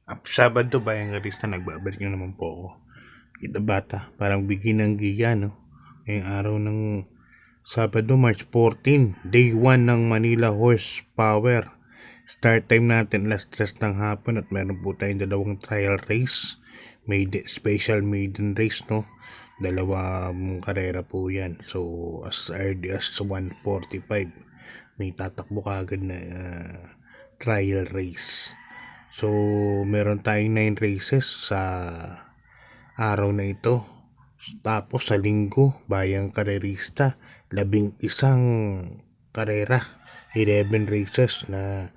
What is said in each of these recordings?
Sabado bayang arista, nagbabalik na naman po ako. Kita bata, parang bigyan ng giya, no? Ngayong araw ng Sabado, March 14, Day 1 ng Manila Horsepower. Start time natin alas 3 ng hapon at meron po tayong dalawang trial race. Special maiden race, no? Dalawang karera po yan. So, as early as 1:45, may tatakbo kagad na trial race. So, meron tayong 9 races sa araw na ito. Tapos sa linggo, bayang karerista, 11 karera, 11 races na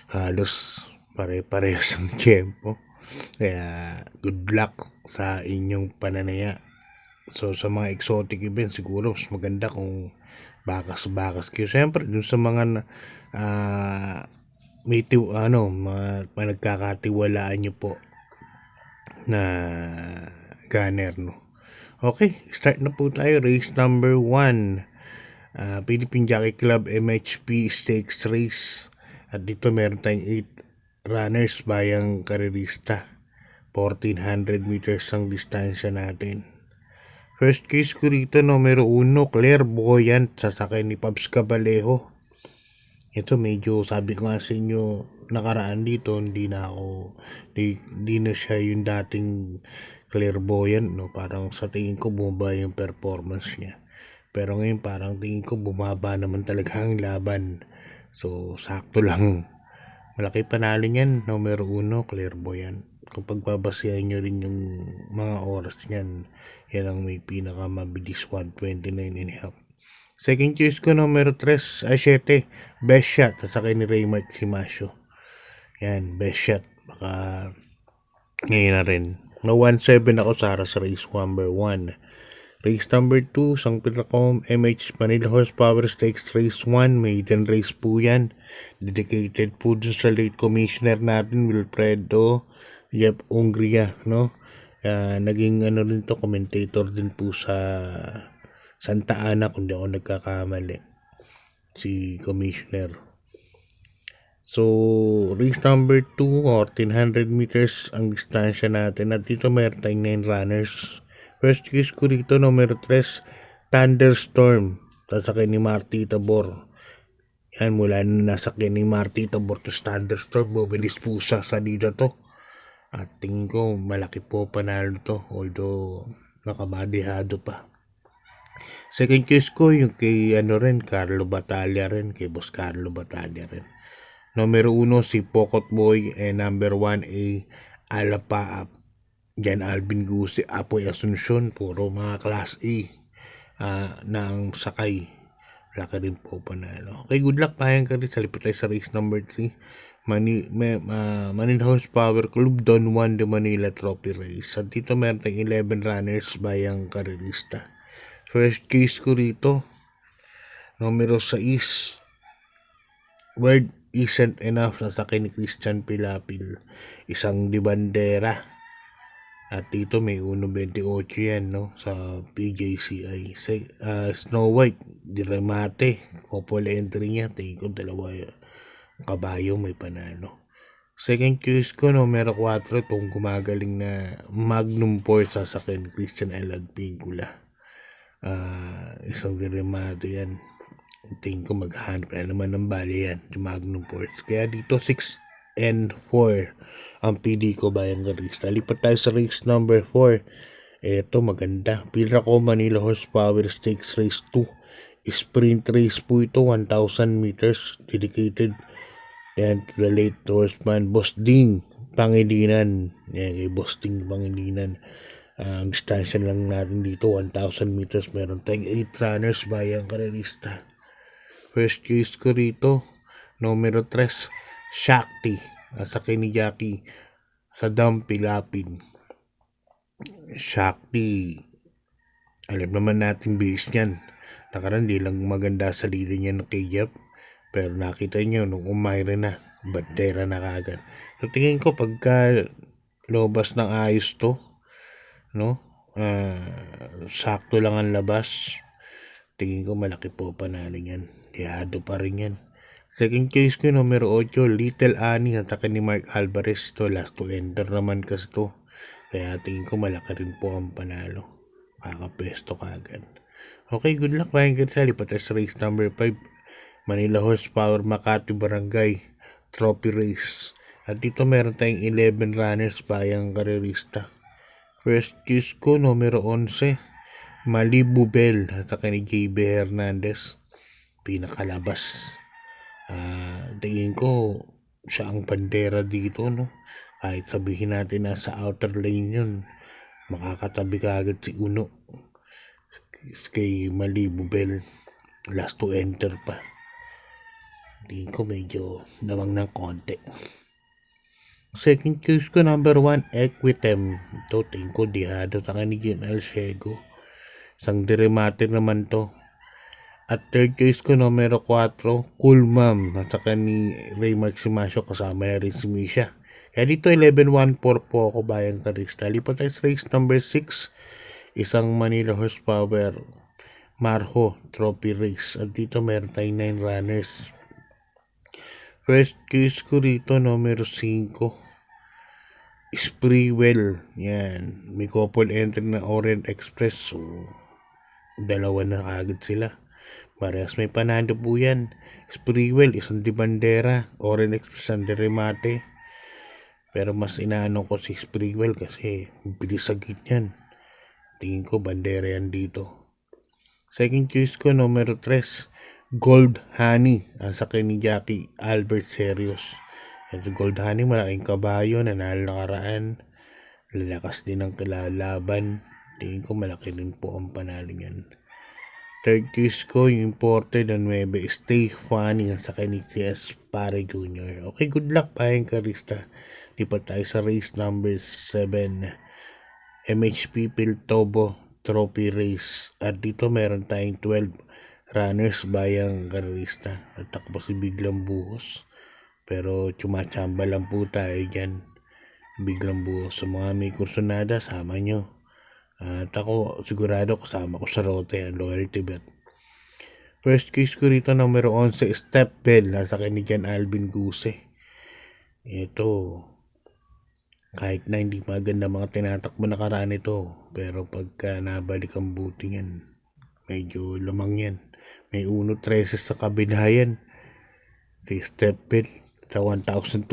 halos pare-parehas ang tempo. Kaya good luck sa inyong pananaya. So sa mga exotic events, siguro mas maganda kung bakas-bakas kayo. Siyempre dun sa mga may mga nagkakatiwalaan nyo po na gunner, no? Okay, start na po tayo. Race number 1. Philippine Jockey Club MHP Stakes Race. At dito meron tayong 8 runners bayang karerista. 1400 meters ang distansya natin. First case ko rito, numero 1, Clairvoyant, sasakay ni Pabs Cabalejo. Ito medyo, sabi ko nga sa inyo nakaraan dito, hindi na siya yung dating Clairvoyant, no? Parang sa tingin ko bumaba yung performance niya. Pero ngayon parang tingin ko bumaba naman talaga ang laban. So sakto lang. Malaki panalo niyan, numero 1, Clairvoyant. Kung pagbabasehan nyo rin yung mga oras niyan, yan ang may pinakamabilis, 1:29.5. Second choice ko, numero 7, Best Shot, sa akin ni Raymart Simasio. Yan, Best Shot. Baka ngayon na rin. No 1-7 ako sa race number 1. Race number 2, Sang Pilacom MH Manila Horsepower Stakes Race 1. Maiden race po yan. Dedicated po dun sa late commissioner natin, Wilfredo Jeff Ungria, no? Naging rin to, commentator din po sa Santa Ana, kung di ako nagkakamali, si commissioner. So, race number 2, 1400 meters ang distansya natin. At dito meron tayong 9 runners. First case ko rito, numero 3, Thunderstorm, sasakay ni Marty Tabor. Yan, mula na nasakyan ni Marty Tabor to Thunderstorm, bumilis po siya sa dito to. At tingin ko malaki po panalo to, although nakamadihado pa. Second case ko yung kay Carlo Batalla rin, kay Boss Carlo Batalla rin. Numero 1 si Pokot Boy, number 1A Alapaap. Diyan Alvin Gusi, Apoy Asuncion, puro mga class A ng sakay. Laki rin po panalo. Okay, good luck, pahayang ka rin. Salipot tayo sa race number 3. Manila Horsepower Club Don Juan de Manila Trophy Race. At dito meron tayong 11 runners bayang karerista. First case ko rito, numero 6, Word Isn't Enough, nasakay ni Christian Pilapil, isang di bandera. At dito may 1.28 yan, no, sa PJCI. Snow White, di remate, couple entry niya, tingin ko 2 kabayo may panalo. Second choice ko, numero 4, itong gumagaling na Magnum Force, sasakay ni Christian Elag Pincula. Isang diremado yan. Tingin ko maghanap na naman ng bali yan, yung Magnum Force. Kaya dito 6 and 4 ang PD ko bayang garista. Lipat tayo sa race number 4. Eto maganda, Pilacom Manila Horsepower Stakes Race 2. Sprint race po ito, 1,000 meters, dedicated yan to the late horseman Boss Ding Pangilinan. Yan, kay Boss Ding Pangilinan. Ang distansya lang natin dito 1,000 meters. Meron tayong 8 runners bayang karerista. First case ko rito, numero 3, Shakti, sakay ni Jackie sa Dampilapin. Shakti, alam naman natin base niyan. Nakaraan di lang maganda sa linya niya ng kay Jeff, pero nakita nyo nung umayra na, bandera na kagad. So tingin ko pagka lobas ng ayos to, no, sakto lang ang labas, tingin ko malaki po panalo yan. Dihado pa rin yan. Second choice ko, numero 8, Little Annie, at saka ni Mark Alvarez. To last to enter naman kasi to. Kaya tingin ko malaki rin po ang panalo. Kakapesto kagad. Okay, good luck. Bayan kita. Lipat sa race number 5. Manila Horsepower Makati Barangay Trophy Race. At dito meron tayong 11 runners bayang karerista. First choice ko, numero 11, Malibu Bell at saka ni JB Hernandez. Pinakalabas. Tingin ko siya ang bandera dito, no? Kahit sabihin natin na sa outer lane yun, makakatabi ka agad si Uno kay Malibu Bell. Last to enter pa. Tingin ko medyo nawang ng konti. Second choice ko, number 1, Equitem. Ito, tingin ko dihado sa ni Jim Alciego. Isang diremate naman to. At third choice ko, numero 4, Cool Mom. At saka ni Ray Marcimasio, kasama na rin si Misha. Kaya dito 11-1-4 po ako bayang karista. Lipat tayo sa race number 6. Isang Manila Horsepower Marho Trophy Race. At dito meron tayong 9 runners. First choice ko rito, numero 5, Spreewell. Yan. May couple entry na Orient Express. So, dalawa na kagad sila. Parehas may panalo po yan. Spreewell, isang di bandera. Orient Express, ang remate. Pero mas inaano ko si Spreewell kasi bilis sagit yan. Tingin ko bandera yan dito. Second choice ko, numero 3, Gold Honey. Ang sakay ni Jackie Albert Serios. Ito Gold Honey, malaking kabayo, nanalo nakaraan. Lalakas din ang kilalaban. Tingin ko malaki rin po ang panalo niyan. Third choice ko, yung imported na 9, Stay Funny. Ang sakay ni CS Pare Jr. Okay, good luck bayang karista. Lipat tayo sa race number 7. MHP Piltobo Trophy Race. At dito meron tayong 12 runners bayang karista. Natakbo si Biglang Buhos. Pero chumachamba lang po tayo dyan. Biglang Buhos. Sa mga may kursunada, sama nyo. At ako, sigurado kasama ko sa rote ang loyalty bet. First case ko rito, numero 11, Step Bell. Nasa kay ni Jan Alvin Guse. Ito, kahit na hindi maganda mga tinatakbo na karaan ito, pero pagka nabalik ang buti yan, medyo lamang yan. May 1.13 sa kabilayan. Si Step Bell sa 1,200.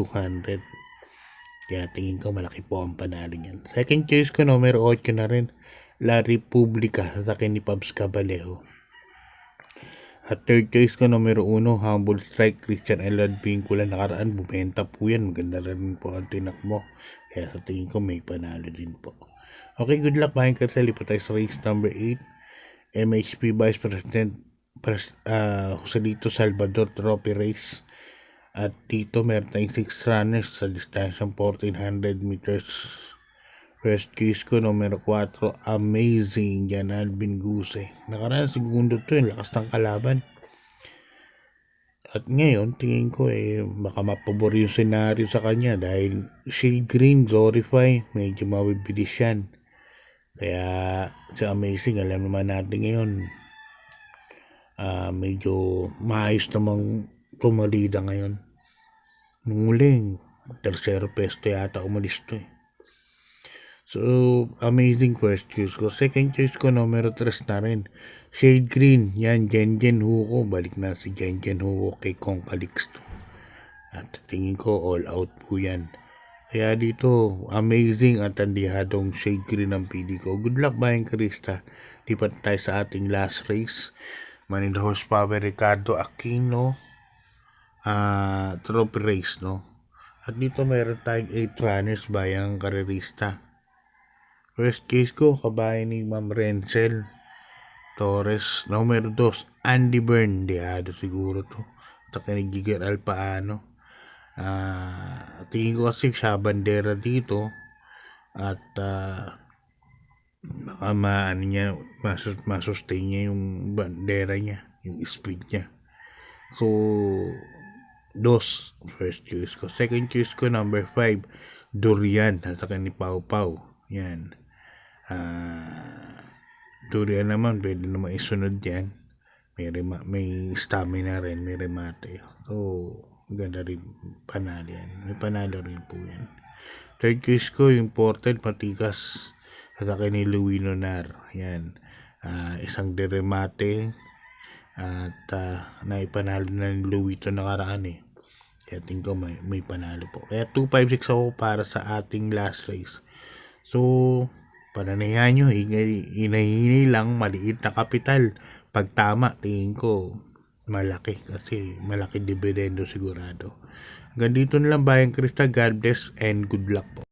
Kaya tingin ko malaki po ang panalo niyan. Second choice ko, numero 8 na rin, La Republica sa akin ni Pabs Cabalejo. At third choice ko, numero 1, Humble Strike, Christian Elad Vincula. Nakaraan, bumenta po yan. Maganda rin po ang tinakbo. Kaya sa tingin ko may panalo din po. Okay, good luck. Bayan ka sa lipat tayo sa race number 8. MHP Vice President Joselito Salvador Trophy Race. At dito meron tayong 6 runners sa distansyang 1,400 meters. First case ko, numero 4, Amazing, Jan Alvin Guse. Nakaraan segundo to, yung lakas ng kalaban. At ngayon, tingin ko baka mapabor yung senaryo sa kanya dahil Shade Green, Glorify, medyo mabibilis yan. Kaya sa Amazing, alam naman natin ngayon, medyo maayos namang pumalida ngayon. Nung muling, tercero pesto yata umalis to . So, Amazing first choice ko. Second choice ko, numero 3 na rin, Shade Green. Yan, Jen Hugo. Balik na si Jen Hugo kay Kong Calixto. At tingin ko, all out po yan. Kaya dito, Amazing at tandihadong Shade Green ang pili ko. Good luck bayang Krista. Lipat tayo sa ating last race. Manila Horsepower Ricardo Aquino Trophy Race, no? At dito meron tayong 8 runners bayang karerista. First case ko, kabayan ni Ma'am Renzel Torres. Numero 2, Andy Byrne. Dihado siguro to. At ni Giger Alpaano. Tingin ko kasi siya bandera dito. At baka masustain niya yung bandera niya, yung speed niya. So, 2, first choice ko. Second choice ko, number 5, Durian. At ni Pau Pau. Yan. Durian naman, pwede naman isunod yan. May stamina rin, may remate. So, ganda rin panalo yan. May panalo rin po yan. Third case ko, imported matikas sa akin ni Louis Nonar. Yan. Isang deremate at naipanalo na ni Louis ito nakaraan eh. Kaya tingin ko may panalo po. Kaya 256 ako para sa ating last race. So, pananayan nyo, hinahinay lang, maliit na kapital. Pag tama, tingin ko, malaki. Kasi malaki dividendo sigurado. Hanggang dito na lang, Bayang Krista. God bless and good luck po.